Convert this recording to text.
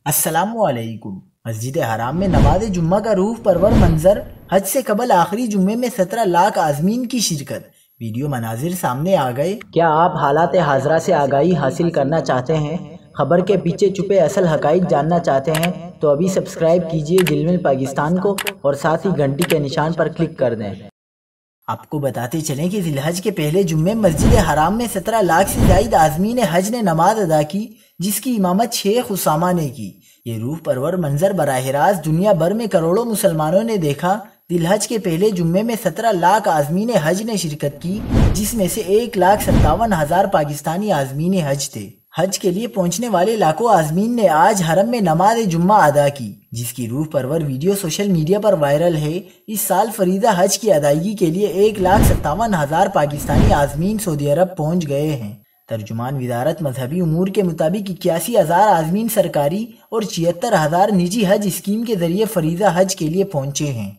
السلام علیکم۔ مسجد حرام میں نماز جمعہ کا روح پرور منظر، حج سے قبل آخری جمعے میں 17 لاکھ عازمین کی شرکت۔ ویڈیو مناظر سامنے آ گئے۔ کیا آپ حالات حاضرہ سے آگاہی حاصل کرنا چاہتے ہیں؟ خبر کے پیچھے چھپے اصل حقائق جاننا چاہتے ہیں تو ابھی سبسکرائب کیجئے جلمل پاکستان کو اور ساتھ ہی گھنٹی کے نشان پر کلک کر دیں۔ آپ کو بتاتے چلیں کہ ذی الحج کے پہلے جمعے مسجد حرام میں 17 لاکھ سے زائد عازمین حج نے نماز ادا کی، جس کی امامت شیخ اسامہ نے کی۔ یہ روح پرور منظر براہ راست دنیا بھر میں کروڑوں مسلمانوں نے دیکھا۔ ذی الحج کے پہلے جمعے میں 17 لاکھ عازمین حج نے شرکت کی، جس میں سے 1,57,000 پاکستانی عازمین حج تھے۔ حج کے لیے پہنچنے والے لاکھوں عازمین نے آج حرم میں نماز جمعہ ادا کی، جس کی روح پرور ویڈیو سوشل میڈیا پر وائرل ہے۔ اس سال فریضہ حج کی ادائیگی کے لیے 1,57,000 پاکستانی عازمین سعودی عرب پہنچ گئے ہیں۔ ترجمان وزارت مذہبی امور کے مطابق 81,000 عازمین سرکاری اور 76,000 نجی حج اسکیم کے ذریعے فریضہ حج کے لیے پہنچے ہیں۔